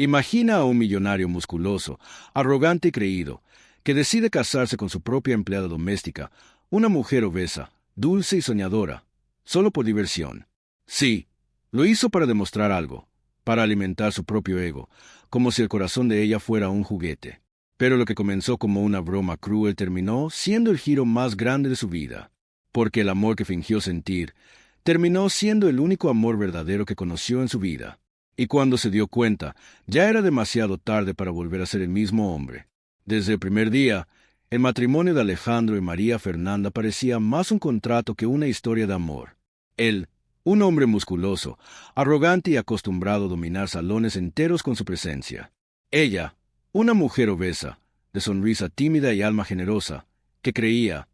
Imagina a un millonario musculoso, arrogante y creído, que decide casarse con su propia empleada doméstica, una mujer obesa, dulce y soñadora, solo por diversión. Sí, lo hizo para demostrar algo, para alimentar su propio ego, como si el corazón de ella fuera un juguete. Pero lo que comenzó como una broma cruel terminó siendo el giro más grande de su vida, porque el amor que fingió sentir terminó siendo el único amor verdadero que conoció en su vida. Y cuando se dio cuenta, ya era demasiado tarde para volver a ser el mismo hombre. Desde el primer día, el matrimonio de Alejandro y María Fernanda parecía más un contrato que una historia de amor. Él, un hombre musculoso, arrogante y acostumbrado a dominar salones enteros con su presencia. Ella, una mujer obesa, de sonrisa tímida y alma generosa, que creía,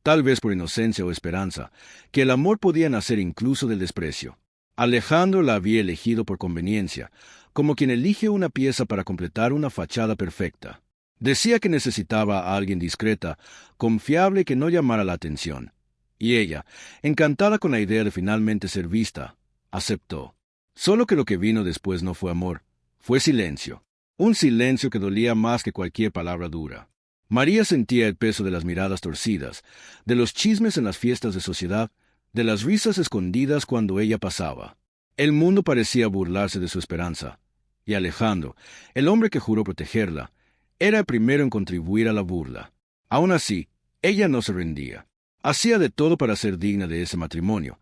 tal vez por inocencia o esperanza, que el amor podía nacer incluso del desprecio. Alejandro la había elegido por conveniencia, como quien elige una pieza para completar una fachada perfecta. Decía que necesitaba a alguien discreta, confiable y que no llamara la atención. Y ella, encantada con la idea de finalmente ser vista, aceptó. Solo que lo que vino después no fue amor, fue silencio. Un silencio que dolía más que cualquier palabra dura. María sentía el peso de las miradas torcidas, de los chismes en las fiestas de sociedad, de las risas escondidas cuando ella pasaba. El mundo parecía burlarse de su esperanza, y Alejandro, el hombre que juró protegerla, era el primero en contribuir a la burla. Aún así, ella no se rendía. Hacía de todo para ser digna de ese matrimonio,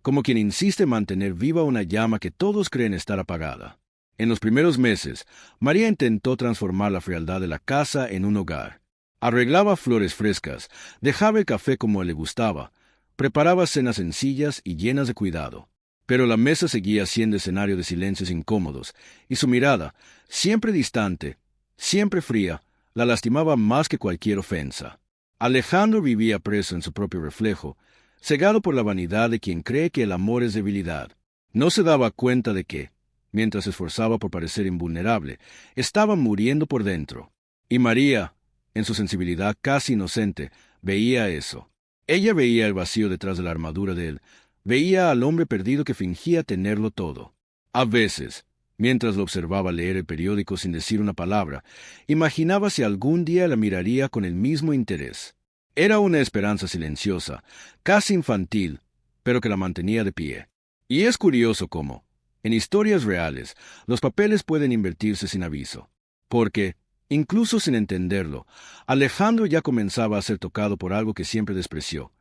como quien insiste en mantener viva una llama que todos creen estar apagada. En los primeros meses, María intentó transformar la frialdad de la casa en un hogar. Arreglaba flores frescas, dejaba el café como le gustaba, preparaba cenas sencillas y llenas de cuidado. Pero la mesa seguía siendo escenario de silencios incómodos, y su mirada, siempre distante, siempre fría, la lastimaba más que cualquier ofensa. Alejandro vivía preso en su propio reflejo, cegado por la vanidad de quien cree que el amor es debilidad. No se daba cuenta de que, mientras se esforzaba por parecer invulnerable, estaba muriendo por dentro. Y María, en su sensibilidad casi inocente, veía eso. Ella veía el vacío detrás de la armadura de él, veía al hombre perdido que fingía tenerlo todo. A veces, mientras lo observaba leer el periódico sin decir una palabra, imaginaba si algún día la miraría con el mismo interés. Era una esperanza silenciosa, casi infantil, pero que la mantenía de pie. Y es curioso cómo, en historias reales, los papeles pueden invertirse sin aviso. Porque, incluso sin entenderlo, Alejandro ya comenzaba a ser tocado por algo que siempre despreció,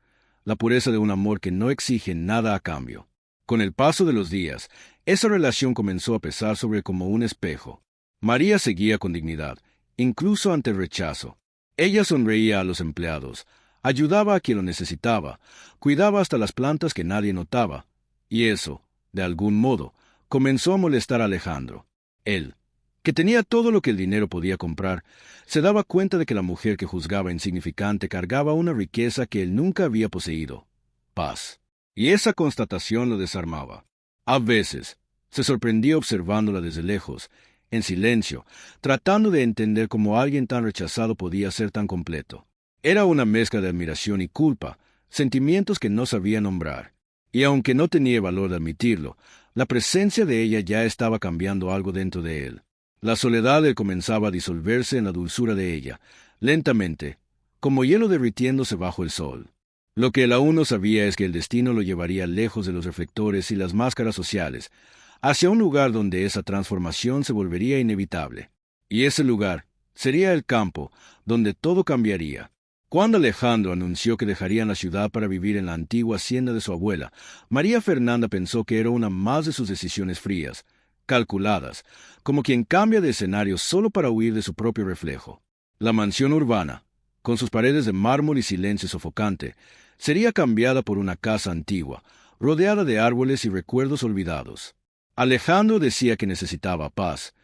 la pureza de un amor que no exige nada a cambio. Con el paso de los días, esa relación comenzó a pesar sobre él como un espejo. María seguía con dignidad, incluso ante el rechazo. Ella sonreía a los empleados, ayudaba a quien lo necesitaba, cuidaba hasta las plantas que nadie notaba, y eso, de algún modo, comenzó a molestar a Alejandro. Él, que tenía todo lo que el dinero podía comprar, se daba cuenta de que la mujer que juzgaba insignificante cargaba una riqueza que él nunca había poseído: paz. Y esa constatación lo desarmaba. A veces, se sorprendía observándola desde lejos, en silencio, tratando de entender cómo alguien tan rechazado podía ser tan completo. Era una mezcla de admiración y culpa, sentimientos que no sabía nombrar. Y aunque no tenía valor de admitirlo, la presencia de ella ya estaba cambiando algo dentro de él. La soledad de él comenzaba a disolverse en la dulzura de ella, lentamente, como hielo derritiéndose bajo el sol. Lo que él aún no sabía es que el destino lo llevaría lejos de los reflectores y las máscaras sociales, hacia un lugar donde esa transformación se volvería inevitable. Y ese lugar sería el campo, donde todo cambiaría. Cuando Alejandro anunció que dejarían la ciudad para vivir en la antigua hacienda de su abuela, María Fernanda pensó que era una más de sus decisiones frías, calculadas, como quien cambia de escenario solo para huir de su propio reflejo. La mansión urbana, con sus paredes de mármol y silencio sofocante, sería cambiada por una casa antigua, rodeada de árboles y recuerdos olvidados. Alejandro decía que necesitaba paz,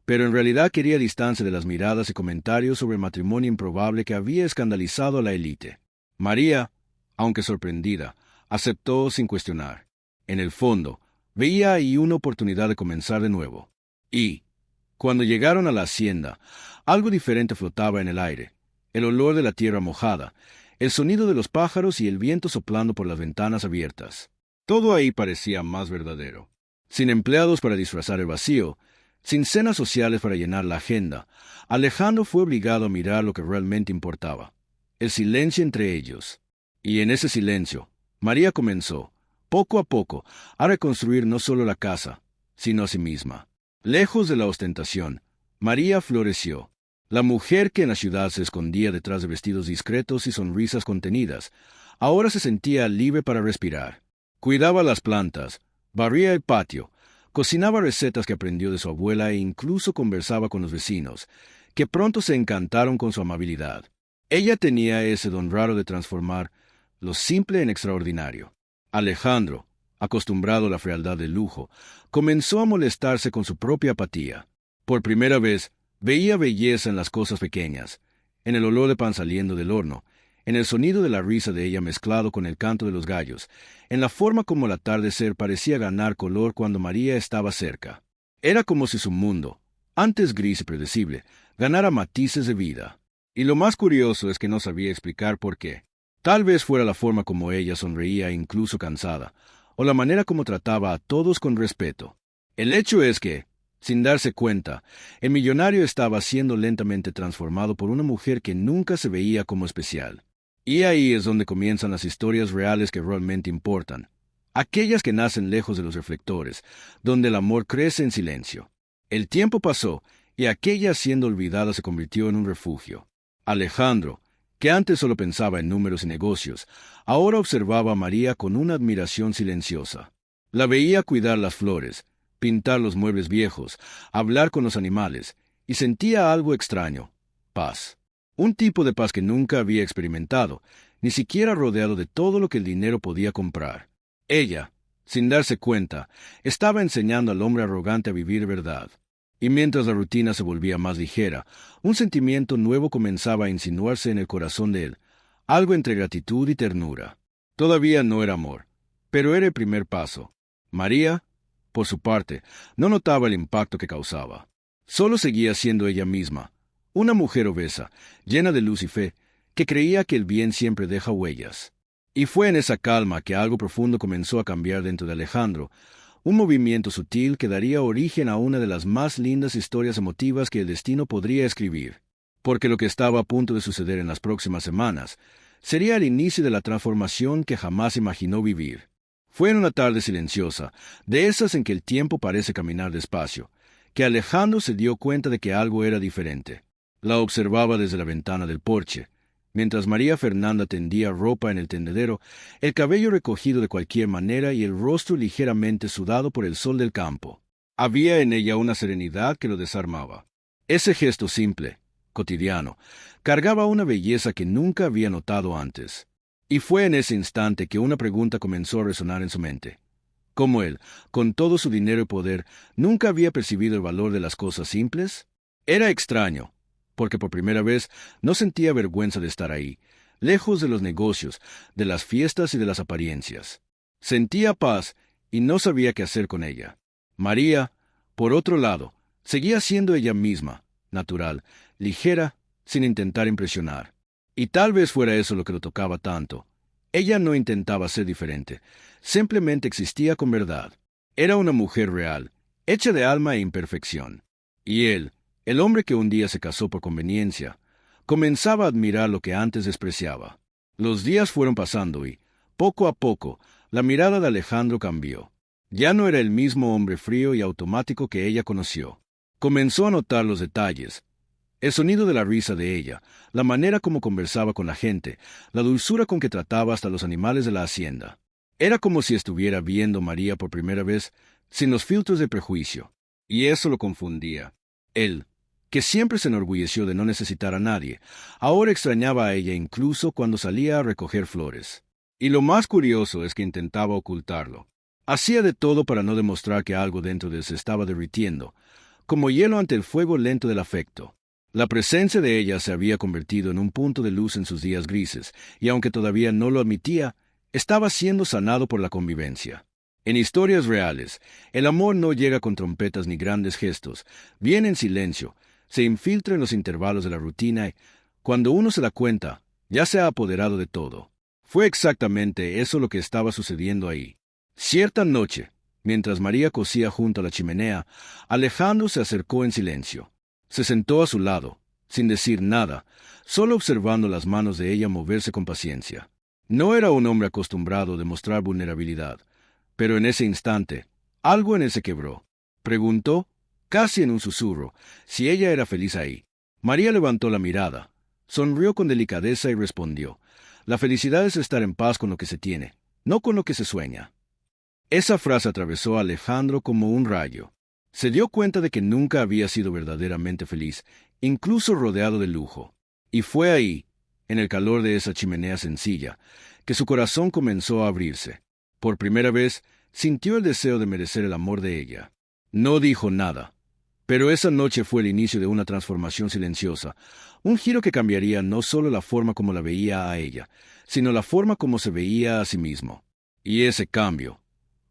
pero en realidad quería distancia de las miradas y comentarios sobre el matrimonio improbable que había escandalizado a la élite. María, aunque sorprendida, aceptó sin cuestionar. En el fondo, veía ahí una oportunidad de comenzar de nuevo. Y, cuando llegaron a la hacienda, algo diferente flotaba en el aire: el olor de la tierra mojada, el sonido de los pájaros y el viento soplando por las ventanas abiertas. Todo ahí parecía más verdadero. Sin empleados para disfrazar el vacío, Sin cenas sociales para llenar la agenda, Alejandro fue obligado a mirar lo que realmente importaba, el silencio entre ellos. Y en ese silencio, María comenzó, poco a poco, a reconstruir no solo la casa, sino a sí misma. Lejos de la ostentación, María floreció. La mujer que en la ciudad se escondía detrás de vestidos discretos y sonrisas contenidas, ahora se sentía libre para respirar. Cuidaba las plantas, barría el patio, cocinaba recetas que aprendió de su abuela e incluso conversaba con los vecinos, que pronto se encantaron con su amabilidad. Ella tenía ese don raro de transformar lo simple en extraordinario. Alejandro, acostumbrado a la frialdad del lujo, comenzó a molestarse con su propia apatía. Por primera vez, veía belleza en las cosas pequeñas, en el olor de pan saliendo del horno, en el sonido de la risa de ella mezclado con el canto de los gallos, en la forma como el atardecer parecía ganar color cuando María estaba cerca. Era como si su mundo, antes gris y predecible, ganara matices de vida. Y lo más curioso es que no sabía explicar por qué. Tal vez fuera la forma como ella sonreía incluso cansada, o la manera como trataba a todos con respeto. El hecho es que, sin darse cuenta, el millonario estaba siendo lentamente transformado por una mujer que nunca se veía como especial. Y ahí es donde comienzan las historias reales que realmente importan, aquellas que nacen lejos de los reflectores, donde el amor crece en silencio. El tiempo pasó, y aquella siendo olvidada se convirtió en un refugio. Alejandro, que antes solo pensaba en números y negocios, ahora observaba a María con una admiración silenciosa. La veía cuidar las flores, pintar los muebles viejos, hablar con los animales, y sentía algo extraño, paz. Un tipo de paz que nunca había experimentado, ni siquiera rodeado de todo lo que el dinero podía comprar. Ella, sin darse cuenta, estaba enseñando al hombre arrogante a vivir verdad. Y mientras la rutina se volvía más ligera, un sentimiento nuevo comenzaba a insinuarse en el corazón de él, algo entre gratitud y ternura. Todavía no era amor, pero era el primer paso. María, por su parte, no notaba el impacto que causaba. Solo seguía siendo ella misma, una mujer obesa, llena de luz y fe, que creía que el bien siempre deja huellas. Y fue en esa calma que algo profundo comenzó a cambiar dentro de Alejandro, un movimiento sutil que daría origen a una de las más lindas historias emotivas que el destino podría escribir. Porque lo que estaba a punto de suceder en las próximas semanas sería el inicio de la transformación que jamás imaginó vivir. Fue en una tarde silenciosa, de esas en que el tiempo parece caminar despacio, que Alejandro se dio cuenta de que algo era diferente. La observaba desde la ventana del porche, mientras María Fernanda tendía ropa en el tendedero, el cabello recogido de cualquier manera y el rostro ligeramente sudado por el sol del campo. Había en ella una serenidad que lo desarmaba. Ese gesto simple, cotidiano, cargaba una belleza que nunca había notado antes. Y fue en ese instante que una pregunta comenzó a resonar en su mente. ¿Cómo él, con todo su dinero y poder, nunca había percibido el valor de las cosas simples? Era extraño, porque por primera vez no sentía vergüenza de estar ahí, lejos de los negocios, de las fiestas y de las apariencias. Sentía paz y no sabía qué hacer con ella. María, por otro lado, seguía siendo ella misma, natural, ligera, sin intentar impresionar. Y tal vez fuera eso lo que lo tocaba tanto. Ella no intentaba ser diferente, simplemente existía con verdad. Era una mujer real, hecha de alma e imperfección. Y él, el hombre que un día se casó por conveniencia, comenzaba a admirar lo que antes despreciaba. Los días fueron pasando y, poco a poco, la mirada de Alejandro cambió. Ya no era el mismo hombre frío y automático que ella conoció. Comenzó a notar los detalles, el sonido de la risa de ella, la manera como conversaba con la gente, la dulzura con que trataba hasta los animales de la hacienda. Era como si estuviera viendo a María por primera vez, sin los filtros de prejuicio. Y eso lo confundía. Él, que siempre se enorgulleció de no necesitar a nadie, ahora extrañaba a ella incluso cuando salía a recoger flores. Y lo más curioso es que intentaba ocultarlo. Hacía de todo para no demostrar que algo dentro de él se estaba derritiendo, como hielo ante el fuego lento del afecto. La presencia de ella se había convertido en un punto de luz en sus días grises, y aunque todavía no lo admitía, estaba siendo sanado por la convivencia. En historias reales, el amor no llega con trompetas ni grandes gestos, viene en silencio, se infiltra en los intervalos de la rutina y, cuando uno se da cuenta, ya se ha apoderado de todo. Fue exactamente eso lo que estaba sucediendo ahí. Cierta noche, Mientras María cosía junto a la chimenea, Alejandro se acercó en silencio. Se sentó a su lado, sin decir nada, solo observando las manos de ella moverse con paciencia. No era un hombre acostumbrado a demostrar vulnerabilidad, pero en ese instante, algo en él se quebró. Preguntó, casi en un susurro, si ella era feliz ahí. María levantó la mirada, sonrió con delicadeza y respondió, la felicidad es estar en paz con lo que se tiene, no con lo que se sueña. Esa frase atravesó a Alejandro como un rayo. Se dio cuenta de que nunca había sido verdaderamente feliz, incluso rodeado de lujo. Y fue ahí, en el calor de esa chimenea sencilla, que su corazón comenzó a abrirse. Por primera vez, sintió el deseo de merecer el amor de ella. No dijo nada, pero esa noche fue el inicio de una transformación silenciosa, un giro que cambiaría no solo la forma como la veía a ella, sino la forma como se veía a sí mismo. Y ese cambio,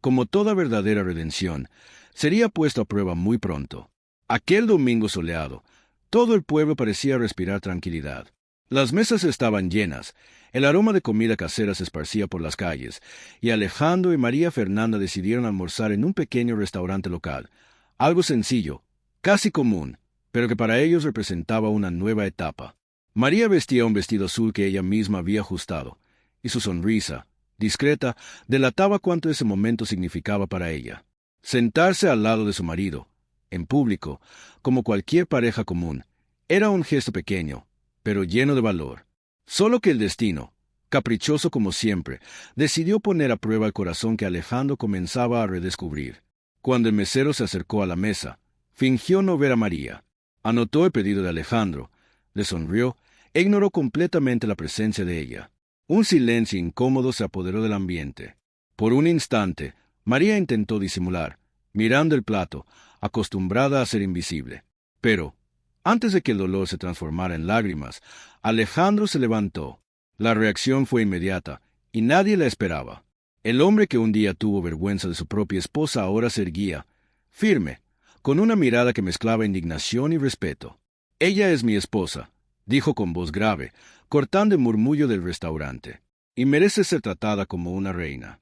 como toda verdadera redención, sería puesto a prueba muy pronto. Aquel domingo soleado, todo el pueblo parecía respirar tranquilidad. Las mesas estaban llenas, el aroma de comida casera se esparcía por las calles, y Alejandro y María Fernanda decidieron almorzar en un pequeño restaurante local, algo sencillo, casi común, pero que para ellos representaba una nueva etapa. María vestía un vestido azul que ella misma había ajustado, y su sonrisa, discreta, delataba cuánto ese momento significaba para ella. Sentarse al lado de su marido, en público, como cualquier pareja común, era un gesto pequeño, pero lleno de valor. Solo que el destino, caprichoso como siempre, decidió poner a prueba el corazón que Alejandro comenzaba a redescubrir. Cuando el mesero se acercó a la mesa, fingió no ver a María. Anotó el pedido de Alejandro, le sonrió e ignoró completamente la presencia de ella. Un silencio incómodo se apoderó del ambiente. Por un instante, María intentó disimular, mirando el plato, acostumbrada a ser invisible. Pero, antes de que el dolor se transformara en lágrimas, Alejandro se levantó. La reacción fue inmediata, y nadie la esperaba. El hombre que un día tuvo vergüenza de su propia esposa ahora se erguía, firme, con una mirada que mezclaba indignación y respeto. «Ella es mi esposa», dijo con voz grave, cortando el murmullo del restaurante, «y merece ser tratada como una reina».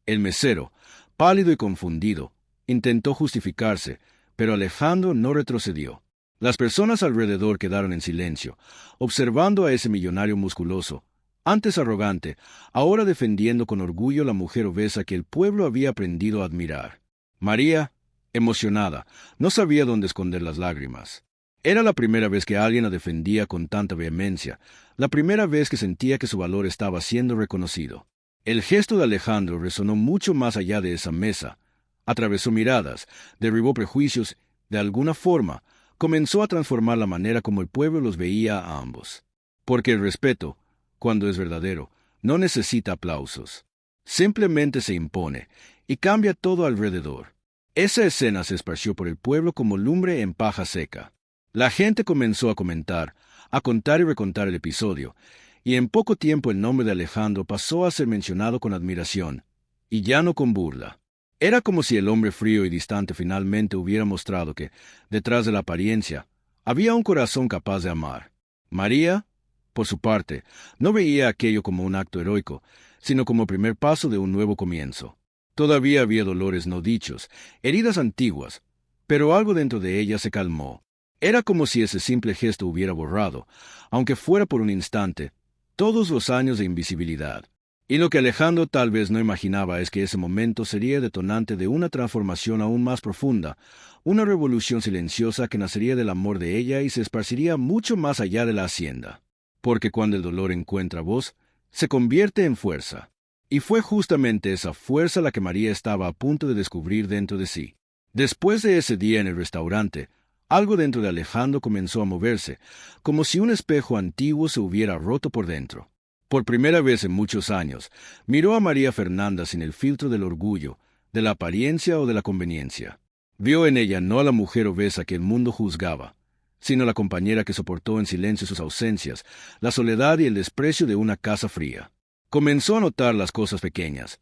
El mesero, pálido y confundido, intentó justificarse, pero Alejandro no retrocedió. Las personas alrededor quedaron en silencio, observando a ese millonario musculoso, antes arrogante, ahora defendiendo con orgullo la mujer obesa que el pueblo había aprendido a admirar. María, emocionada, no sabía dónde esconder las lágrimas. Era la primera vez que alguien la defendía con tanta vehemencia, la primera vez que sentía que su valor estaba siendo reconocido. El gesto de Alejandro resonó mucho más allá de esa mesa. Atravesó miradas, derribó prejuicios, de alguna forma, comenzó a transformar la manera como el pueblo los veía a ambos. Porque el respeto, cuando es verdadero, no necesita aplausos. Simplemente se impone, y cambia todo alrededor. Esa escena se esparció por el pueblo como lumbre en paja seca. La gente comenzó a comentar, a contar y recontar el episodio, y en poco tiempo el nombre de Alejandro pasó a ser mencionado con admiración, y ya no con burla. Era como si el hombre frío y distante finalmente hubiera mostrado que, detrás de la apariencia, había un corazón capaz de amar. María, por su parte, no veía aquello como un acto heroico, sino como el primer paso de un nuevo comienzo. Todavía había dolores no dichos, heridas antiguas, pero algo dentro de ella se calmó. Era como si ese simple gesto hubiera borrado, aunque fuera por un instante, todos los años de invisibilidad. Y lo que Alejandro tal vez no imaginaba es que ese momento sería detonante de una transformación aún más profunda, una revolución silenciosa que nacería del amor de ella y se esparciría mucho más allá de la hacienda. Porque cuando el dolor encuentra voz, se convierte en fuerza. Y fue justamente esa fuerza la que María estaba a punto de descubrir dentro de sí. Después de ese día en el restaurante, algo dentro de Alejandro comenzó a moverse, como si un espejo antiguo se hubiera roto por dentro. Por primera vez en muchos años, miró a María Fernanda sin el filtro del orgullo, de la apariencia o de la conveniencia. Vio en ella no a la mujer obesa que el mundo juzgaba, sino la compañera que soportó en silencio sus ausencias, la soledad y el desprecio de una casa fría. Comenzó a notar las cosas pequeñas,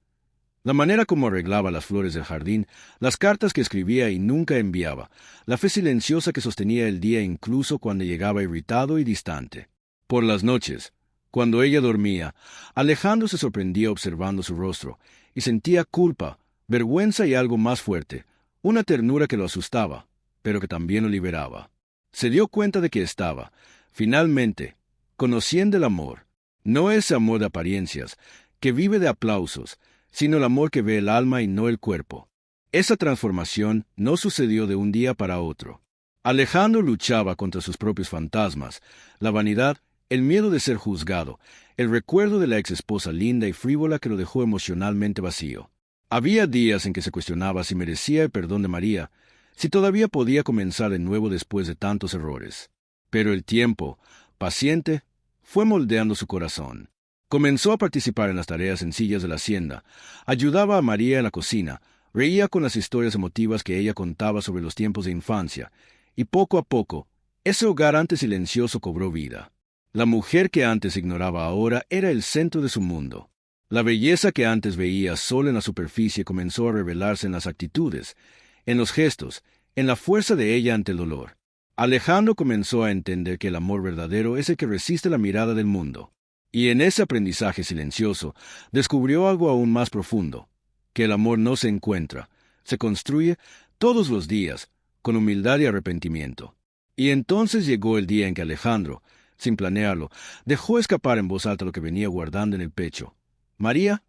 la manera como arreglaba las flores del jardín, las cartas que escribía y nunca enviaba, la fe silenciosa que sostenía el día incluso cuando llegaba irritado y distante. Por las noches, cuando ella dormía, Alejandro se sorprendía observando su rostro, y sentía culpa, vergüenza y algo más fuerte, una ternura que lo asustaba, pero que también lo liberaba. Se dio cuenta de que estaba, finalmente, conociendo el amor, no ese amor de apariencias, que vive de aplausos, sino el amor que ve el alma y no el cuerpo. Esa transformación no sucedió de un día para otro. Alejandro luchaba contra sus propios fantasmas, la vanidad, el miedo de ser juzgado, el recuerdo de la ex esposa linda y frívola que lo dejó emocionalmente vacío. Había días en que se cuestionaba si merecía el perdón de María, si todavía podía comenzar de nuevo después de tantos errores. Pero el tiempo, paciente, fue moldeando su corazón. Comenzó a participar en las tareas sencillas de la hacienda, ayudaba a María en la cocina, reía con las historias emotivas que ella contaba sobre los tiempos de infancia, y poco a poco, ese hogar antes silencioso cobró vida. La mujer que antes ignoraba ahora era el centro de su mundo. La belleza que antes veía solo en la superficie comenzó a revelarse en las actitudes, en los gestos, en la fuerza de ella ante el dolor. Alejandro comenzó a entender que el amor verdadero es el que resiste la mirada del mundo. Y en ese aprendizaje silencioso, descubrió algo aún más profundo, que el amor no se encuentra, se construye todos los días, con humildad y arrepentimiento. Y entonces llegó el día en que Alejandro, sin planearlo, dejó escapar en voz alta lo que venía guardando en el pecho. María,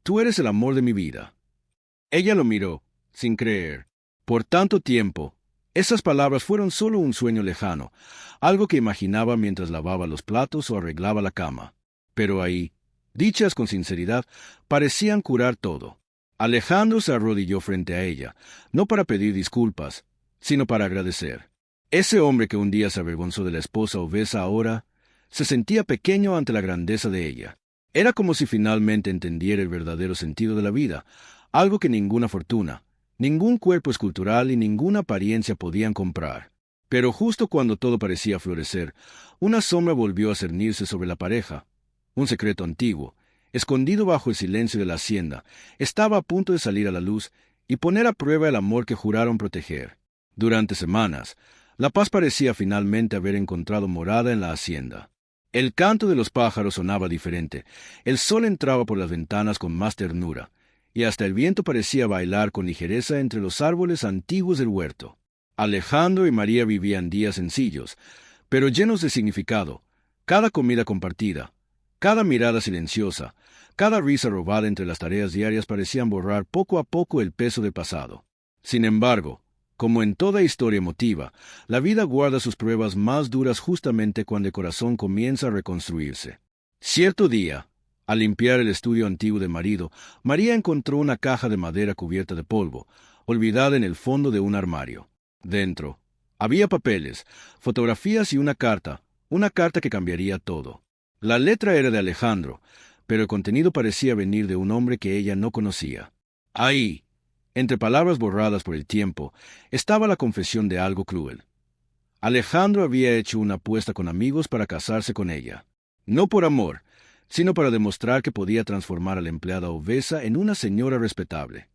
tú eres el amor de mi vida. Ella lo miró, sin creer. Por tanto tiempo, esas palabras fueron solo un sueño lejano, algo que imaginaba mientras lavaba los platos o arreglaba la cama. Pero ahí, dichas con sinceridad, parecían curar todo. Alejandro se arrodilló frente a ella, no para pedir disculpas, sino para agradecer. Ese hombre que un día se avergonzó de la esposa obesa ahora, se sentía pequeño ante la grandeza de ella. Era como si finalmente entendiera el verdadero sentido de la vida, algo que ninguna fortuna, ningún cuerpo escultural y ninguna apariencia podían comprar. Pero justo cuando todo parecía florecer, una sombra volvió a cernirse sobre la pareja. Un secreto antiguo, escondido bajo el silencio de la hacienda, estaba a punto de salir a la luz y poner a prueba el amor que juraron proteger. Durante semanas, la paz parecía finalmente haber encontrado morada en la hacienda. El canto de los pájaros sonaba diferente, el sol entraba por las ventanas con más ternura, y hasta el viento parecía bailar con ligereza entre los árboles antiguos del huerto. Alejandro y María vivían días sencillos, pero llenos de significado. Cada comida compartida, cada mirada silenciosa, cada risa robada entre las tareas diarias parecían borrar poco a poco el peso del pasado. Sin embargo, como en toda historia emotiva, la vida guarda sus pruebas más duras justamente cuando el corazón comienza a reconstruirse. Cierto día, al limpiar el estudio antiguo del marido, María encontró una caja de madera cubierta de polvo, olvidada en el fondo de un armario. Dentro, había papeles, fotografías y una carta que cambiaría todo. La letra era de Alejandro, pero el contenido parecía venir de un hombre que ella no conocía. Ahí, entre palabras borradas por el tiempo, estaba la confesión de algo cruel. Alejandro había hecho una apuesta con amigos para casarse con ella. No por amor, sino para demostrar que podía transformar a la empleada obesa en una señora respetable.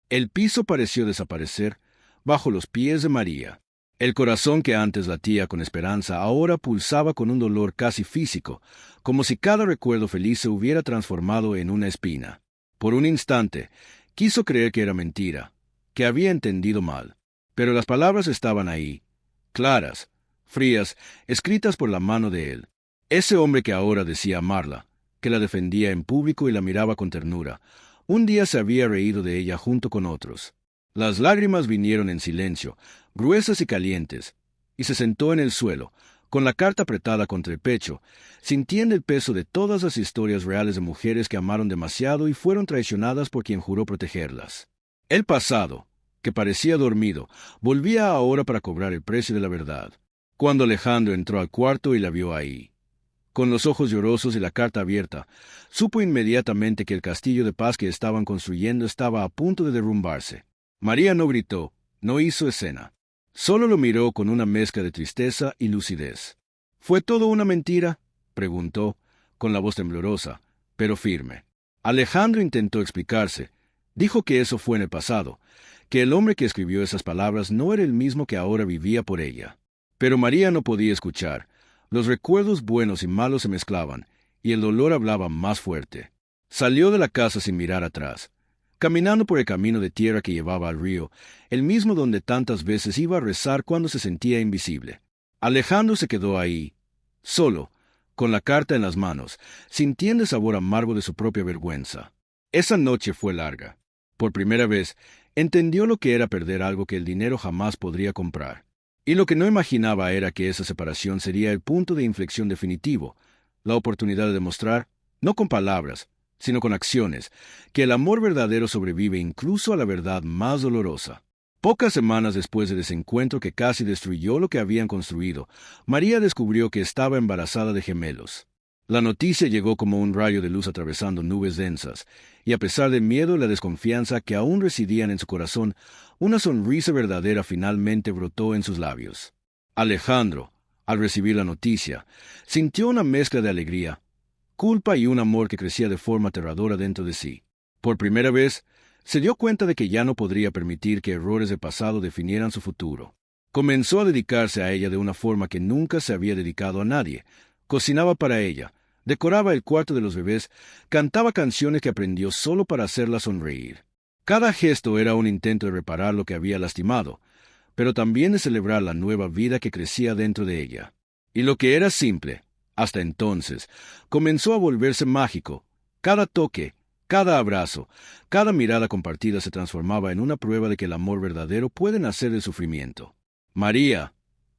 El piso pareció desaparecer bajo los pies de María. El corazón que antes latía con esperanza ahora pulsaba con un dolor casi físico, como si cada recuerdo feliz se hubiera transformado en una espina. Por un instante, quiso creer que era mentira, que había entendido mal. Pero las palabras estaban ahí, claras, frías, escritas por la mano de él. Ese hombre que ahora decía amarla, que la defendía en público y la miraba con ternura, un día se había reído de ella junto con otros. Las lágrimas vinieron en silencio, gruesas y calientes, y se sentó en el suelo, con la carta apretada contra el pecho, sintiendo el peso de todas las historias reales de mujeres que amaron demasiado y fueron traicionadas por quien juró protegerlas. El pasado, que parecía dormido, volvía ahora para cobrar el precio de la verdad. Cuando Alejandro entró al cuarto y la vio ahí, con los ojos llorosos y la carta abierta, supo inmediatamente que el castillo de paz que estaban construyendo estaba a punto de derrumbarse. María no gritó, no hizo escena. Solo lo miró con una mezcla de tristeza y lucidez. ¿Fue todo una mentira?, preguntó, con la voz temblorosa, pero firme. Alejandro intentó explicarse. Dijo que eso fue en el pasado, que el hombre que escribió esas palabras no era el mismo que ahora vivía por ella. Pero María no podía escuchar. Los recuerdos buenos y malos se mezclaban, y el dolor hablaba más fuerte. Salió de la casa sin mirar atrás. caminando por el camino de tierra que llevaba al río, el mismo donde tantas veces iba a rezar cuando se sentía invisible. Alejandro se quedó ahí, solo, con la carta en las manos, sintiendo el sabor amargo de su propia vergüenza. Esa noche fue larga. Por primera vez, entendió lo que era perder algo que el dinero jamás podría comprar. Y lo que no imaginaba era que esa separación sería el punto de inflexión definitivo, la oportunidad de demostrar, no con palabras, sino con acciones, que el amor verdadero sobrevive incluso a la verdad más dolorosa. Pocas semanas después del desencuentro que casi destruyó lo que habían construido, María descubrió que estaba embarazada de gemelos. La noticia llegó como un rayo de luz atravesando nubes densas, y a pesar del miedo y la desconfianza que aún residían en su corazón, una sonrisa verdadera finalmente brotó en sus labios. Alejandro, al recibir la noticia, sintió una mezcla de alegría, culpa y un amor que crecía de forma aterradora dentro de sí. Por primera vez, se dio cuenta de que ya no podría permitir que errores del pasado definieran su futuro. Comenzó a dedicarse a ella de una forma que nunca se había dedicado a nadie. Cocinaba para ella, decoraba el cuarto de los bebés, cantaba canciones que aprendió solo para hacerla sonreír. Cada gesto era un intento de reparar lo que había lastimado, pero también de celebrar la nueva vida que crecía dentro de ella. Y lo que era simple, hasta entonces, comenzó a volverse mágico. Cada toque, cada abrazo, cada mirada compartida se transformaba en una prueba de que el amor verdadero puede nacer del sufrimiento. María,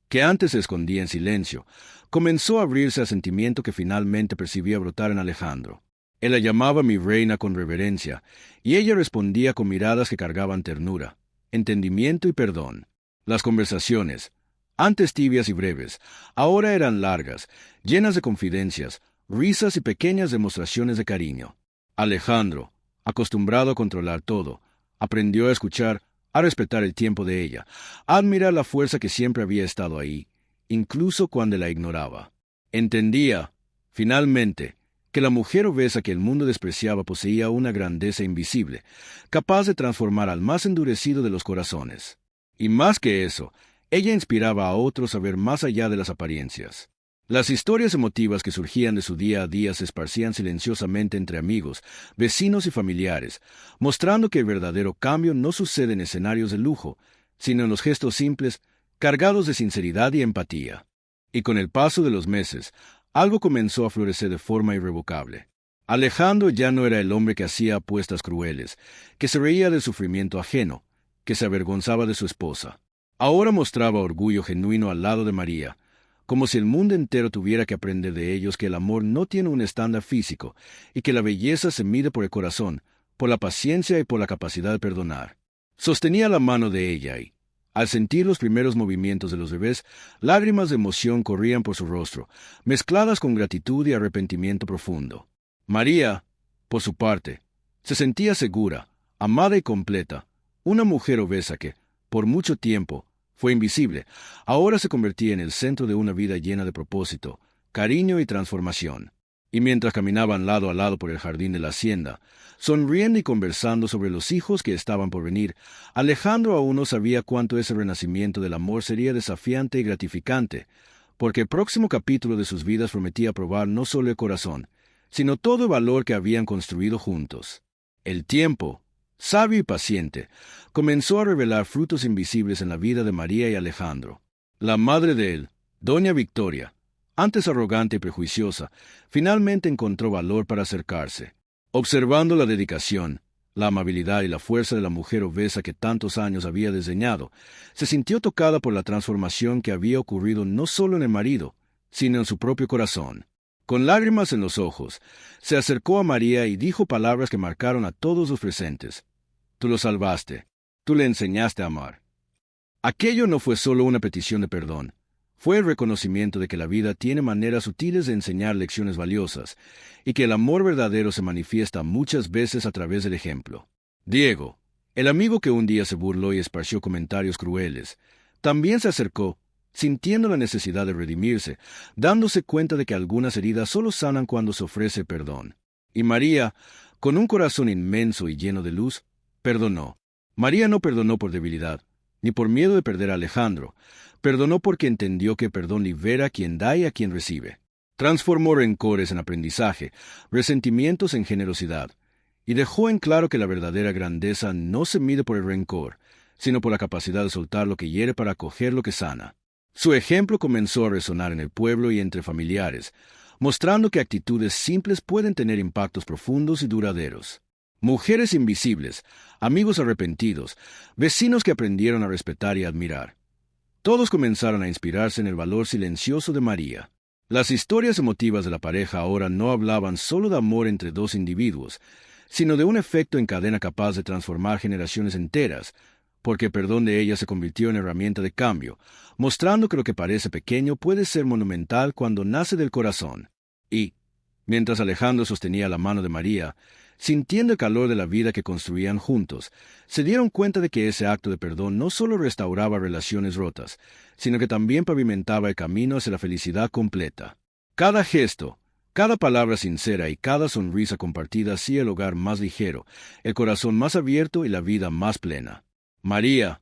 que antes se escondía en silencio, comenzó a abrirse al sentimiento que finalmente percibía brotar en Alejandro. Él la llamaba mi reina con reverencia, y ella respondía con miradas que cargaban ternura, entendimiento y perdón. Las conversaciones, antes tibias y breves, ahora eran largas, llenas de confidencias, risas y pequeñas demostraciones de cariño. Alejandro, acostumbrado a controlar todo, aprendió a escuchar, a respetar el tiempo de ella, a admirar la fuerza que siempre había estado ahí, incluso cuando la ignoraba. Entendía, finalmente, que la mujer obesa que el mundo despreciaba poseía una grandeza invisible, capaz de transformar al más endurecido de los corazones. Y más que eso, ella inspiraba a otros a ver más allá de las apariencias. Las historias emotivas que surgían de su día a día se esparcían silenciosamente entre amigos, vecinos y familiares, mostrando que el verdadero cambio no sucede en escenarios de lujo, sino en los gestos simples, cargados de sinceridad y empatía. Y con el paso de los meses, algo comenzó a florecer de forma irrevocable. Alejandro ya no era el hombre que hacía apuestas crueles, que se reía del sufrimiento ajeno, que se avergonzaba de su esposa. Ahora mostraba orgullo genuino al lado de María, como si el mundo entero tuviera que aprender de ellos que el amor no tiene un estándar físico y que la belleza se mide por el corazón, por la paciencia y por la capacidad de perdonar. Sostenía la mano de ella y, al sentir los primeros movimientos de los bebés, lágrimas de emoción corrían por su rostro, mezcladas con gratitud y arrepentimiento profundo. María, por su parte, se sentía segura, amada y completa, una mujer obesa que, por mucho tiempo, fue invisible, ahora se convertía en el centro de una vida llena de propósito, cariño y transformación. Y mientras caminaban lado a lado por el jardín de la hacienda, sonriendo y conversando sobre los hijos que estaban por venir, Alejandro aún no sabía cuánto ese renacimiento del amor sería desafiante y gratificante, porque el próximo capítulo de sus vidas prometía probar no solo el corazón, sino todo el valor que habían construido juntos. El tiempo, sabio y paciente, comenzó a revelar frutos invisibles en la vida de María y Alejandro. La madre de él, doña Victoria, antes arrogante y prejuiciosa, finalmente encontró valor para acercarse. Observando la dedicación, la amabilidad y la fuerza de la mujer obesa que tantos años había desdeñado, se sintió tocada por la transformación que había ocurrido no solo en el marido, sino en su propio corazón. Con lágrimas en los ojos, se acercó a María y dijo palabras que marcaron a todos los presentes. Tú lo salvaste, tú le enseñaste a amar. Aquello no fue solo una petición de perdón, fue el reconocimiento de que la vida tiene maneras sutiles de enseñar lecciones valiosas, y que el amor verdadero se manifiesta muchas veces a través del ejemplo. Diego, el amigo que un día se burló y esparció comentarios crueles, también se acercó, sintiendo la necesidad de redimirse, dándose cuenta de que algunas heridas solo sanan cuando se ofrece perdón. Y María, con un corazón inmenso y lleno de luz, perdonó. María no perdonó por debilidad, ni por miedo de perder a Alejandro. Perdonó porque entendió que el perdón libera a quien da y a quien recibe. Transformó rencores en aprendizaje, resentimientos en generosidad, y dejó en claro que la verdadera grandeza no se mide por el rencor, sino por la capacidad de soltar lo que hiere para acoger lo que sana. Su ejemplo comenzó a resonar en el pueblo y entre familiares, mostrando que actitudes simples pueden tener impactos profundos y duraderos. Mujeres invisibles, amigos arrepentidos, vecinos que aprendieron a respetar y admirar. Todos comenzaron a inspirarse en el valor silencioso de María. Las historias emotivas de la pareja ahora no hablaban solo de amor entre dos individuos, sino de un efecto en cadena capaz de transformar generaciones enteras, porque el perdón de ella se convirtió en herramienta de cambio, mostrando que lo que parece pequeño puede ser monumental cuando nace del corazón. Y, mientras Alejandro sostenía la mano de María, sintiendo el calor de la vida que construían juntos, se dieron cuenta de que ese acto de perdón no solo restauraba relaciones rotas, sino que también pavimentaba el camino hacia la felicidad completa. Cada gesto, cada palabra sincera y cada sonrisa compartida hacía el hogar más ligero, el corazón más abierto y la vida más plena. María,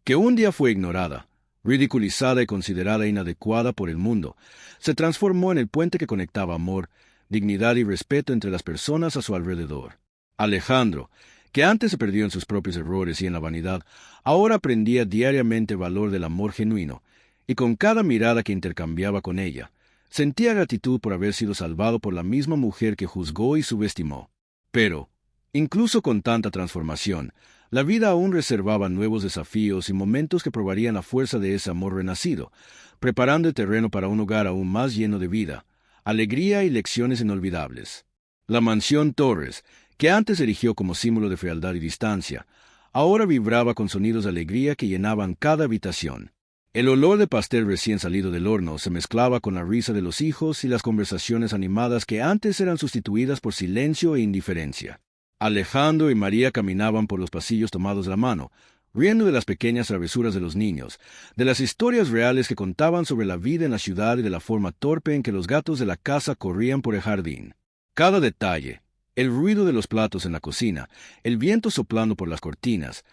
que un día fue ignorada, ridiculizada y considerada inadecuada por el mundo, se transformó en el puente que conectaba amor, dignidad y respeto entre las personas a su alrededor. Alejandro, que antes se perdió en sus propios errores y en la vanidad, ahora aprendía diariamente el valor del amor genuino, y con cada mirada que intercambiaba con ella, sentía gratitud por haber sido salvado por la misma mujer que juzgó y subestimó. Pero, incluso con tanta transformación, la vida aún reservaba nuevos desafíos y momentos que probarían la fuerza de ese amor renacido, preparando el terreno para un hogar aún más lleno de vida, alegría y lecciones inolvidables. La mansión Torres, que antes erigió como símbolo de frialdad y distancia, ahora vibraba con sonidos de alegría que llenaban cada habitación. El olor de pastel recién salido del horno se mezclaba con la risa de los hijos y las conversaciones animadas que antes eran sustituidas por silencio e indiferencia. Alejandro y María caminaban por los pasillos tomados de la mano, riendo de las pequeñas travesuras de los niños, de las historias reales que contaban sobre la vida en la ciudad y de la forma torpe en que los gatos de la casa corrían por el jardín. Cada detalle, el ruido de los platos en la cocina, el viento soplando por las cortinas,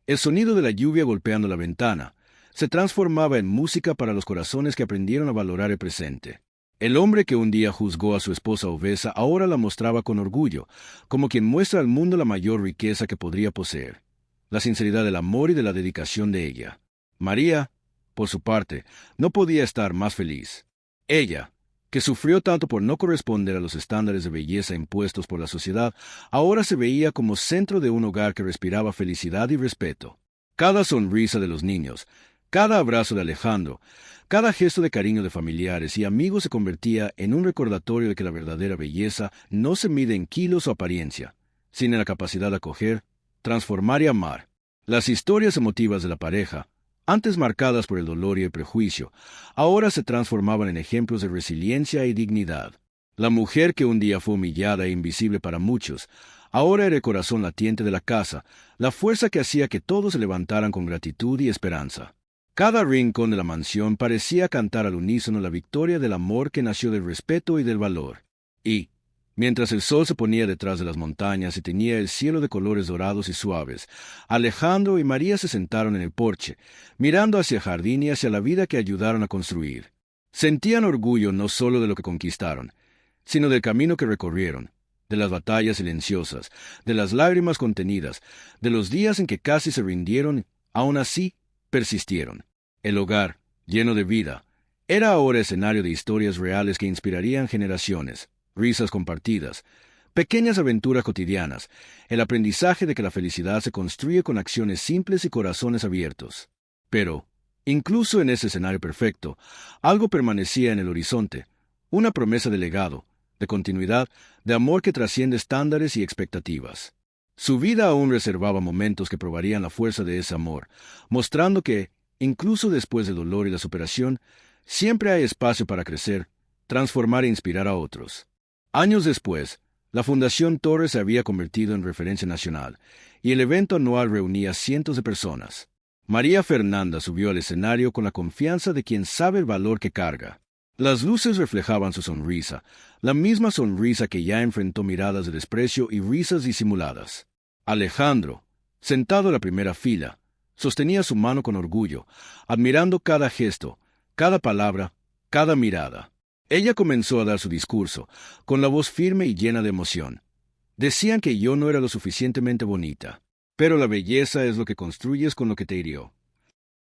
el sonido de la lluvia golpeando la ventana, se transformaba en música para los corazones que aprendieron a valorar el presente. El hombre que un día juzgó a su esposa obesa ahora la mostraba con orgullo, como quien muestra al mundo la mayor riqueza que podría poseer, la sinceridad del amor y de la dedicación de ella. María, por su parte, no podía estar más feliz. Ella, que sufrió tanto por no corresponder a los estándares de belleza impuestos por la sociedad, ahora se veía como centro de un hogar que respiraba felicidad y respeto. Cada sonrisa de los niños, cada abrazo de Alejandro, cada gesto de cariño de familiares y amigos se convertía en un recordatorio de que la verdadera belleza no se mide en kilos o apariencia, sino en la capacidad de acoger, transformar y amar. Las historias emotivas de la pareja, antes marcadas por el dolor y el prejuicio, ahora se transformaban en ejemplos de resiliencia y dignidad. La mujer que un día fue humillada e invisible para muchos, ahora era el corazón latiente de la casa, la fuerza que hacía que todos se levantaran con gratitud y esperanza. Cada rincón de la mansión parecía cantar al unísono la victoria del amor que nació del respeto y del valor. Y, mientras el sol se ponía detrás de las montañas y teñía el cielo de colores dorados y suaves, Alejandro y María se sentaron en el porche, mirando hacia el jardín y hacia la vida que ayudaron a construir. Sentían orgullo no solo de lo que conquistaron, sino del camino que recorrieron, de las batallas silenciosas, de las lágrimas contenidas, de los días en que casi se rindieron, aún así persistieron. El hogar, lleno de vida, era ahora escenario de historias reales que inspirarían generaciones, risas compartidas, pequeñas aventuras cotidianas, el aprendizaje de que la felicidad se construye con acciones simples y corazones abiertos. Pero, incluso en ese escenario perfecto, algo permanecía en el horizonte, una promesa de legado, de continuidad, de amor que trasciende estándares y expectativas. Su vida aún reservaba momentos que probarían la fuerza de ese amor, mostrando que, incluso después del dolor y la superación, siempre hay espacio para crecer, transformar e inspirar a otros. Años después, la Fundación Torres se había convertido en referencia nacional, y el evento anual reunía cientos de personas. María Fernanda subió al escenario con la confianza de quien sabe el valor que carga. Las luces reflejaban su sonrisa, la misma sonrisa que ya enfrentó miradas de desprecio y risas disimuladas. Alejandro, sentado en la primera fila, sostenía su mano con orgullo, admirando cada gesto, cada palabra, cada mirada. Ella comenzó a dar su discurso, con la voz firme y llena de emoción. Decían que yo no era lo suficientemente bonita. Pero la belleza es lo que construyes con lo que te hirió.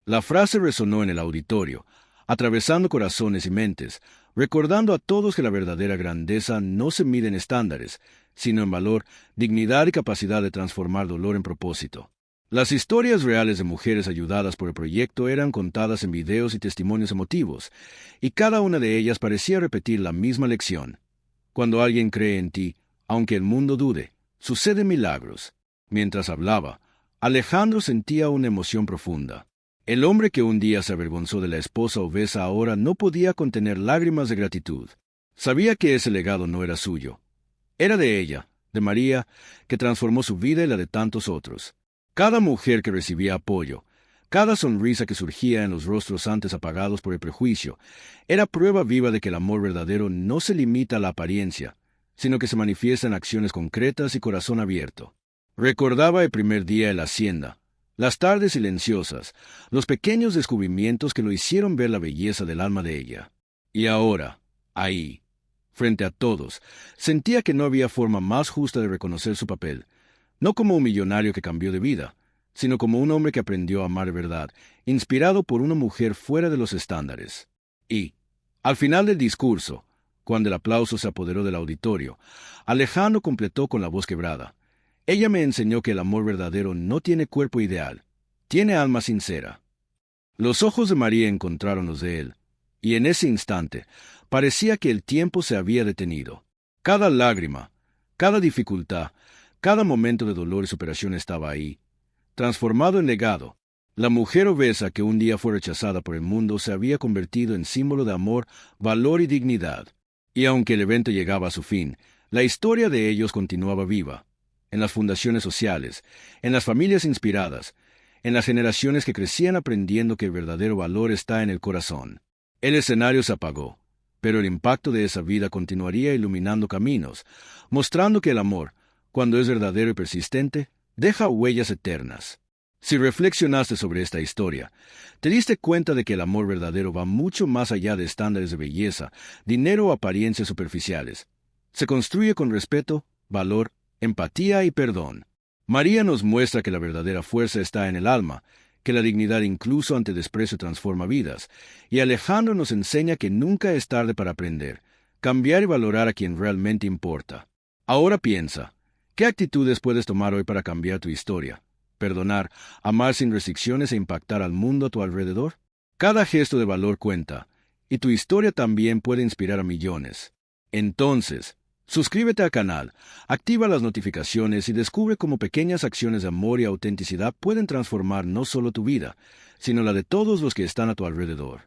La frase resonó en el auditorio, atravesando corazones y mentes, recordando a todos que la verdadera grandeza no se mide en estándares, sino en valor, dignidad y capacidad de transformar dolor en propósito. Las historias reales de mujeres ayudadas por el proyecto eran contadas en videos y testimonios emotivos, y cada una de ellas parecía repetir la misma lección. Cuando alguien cree en ti, aunque el mundo dude, suceden milagros. Mientras hablaba, Alejandro sentía una emoción profunda. El hombre que un día se avergonzó de la esposa obesa ahora no podía contener lágrimas de gratitud. Sabía que ese legado no era suyo. Era de ella, de María, que transformó su vida y la de tantos otros. Cada mujer que recibía apoyo, cada sonrisa que surgía en los rostros antes apagados por el prejuicio, era prueba viva de que el amor verdadero no se limita a la apariencia, sino que se manifiesta en acciones concretas y corazón abierto. Recordaba el primer día en la hacienda, las tardes silenciosas, los pequeños descubrimientos que lo hicieron ver la belleza del alma de ella. Y ahora, ahí, frente a todos, sentía que no había forma más justa de reconocer su papel, no como un millonario que cambió de vida, sino como un hombre que aprendió a amar de verdad, inspirado por una mujer fuera de los estándares. Y, al final del discurso, cuando el aplauso se apoderó del auditorio, Alejandro completó con la voz quebrada: ella me enseñó que el amor verdadero no tiene cuerpo ideal, tiene alma sincera. Los ojos de María encontraron los de él, y en ese instante parecía que el tiempo se había detenido. Cada lágrima, cada dificultad, cada momento de dolor y superación estaba ahí, transformado en legado. La mujer obesa que un día fue rechazada por el mundo se había convertido en símbolo de amor, valor y dignidad. Y aunque el evento llegaba a su fin, la historia de ellos continuaba viva. En las fundaciones sociales, en las familias inspiradas, en las generaciones que crecían aprendiendo que el verdadero valor está en el corazón. El escenario se apagó, pero el impacto de esa vida continuaría iluminando caminos, mostrando que el amor, cuando es verdadero y persistente, deja huellas eternas. Si reflexionaste sobre esta historia, te diste cuenta de que el amor verdadero va mucho más allá de estándares de belleza, dinero o apariencias superficiales. Se construye con respeto, valor, empatía y perdón. María nos muestra que la verdadera fuerza está en el alma, que la dignidad incluso ante desprecio transforma vidas, y Alejandro nos enseña que nunca es tarde para aprender, cambiar y valorar a quien realmente importa. Ahora piensa, ¿qué actitudes puedes tomar hoy para cambiar tu historia? Perdonar, amar sin restricciones e impactar al mundo a tu alrededor. Cada gesto de valor cuenta, y tu historia también puede inspirar a millones. Entonces, suscríbete al canal, activa las notificaciones y descubre cómo pequeñas acciones de amor y autenticidad pueden transformar no solo tu vida, sino la de todos los que están a tu alrededor.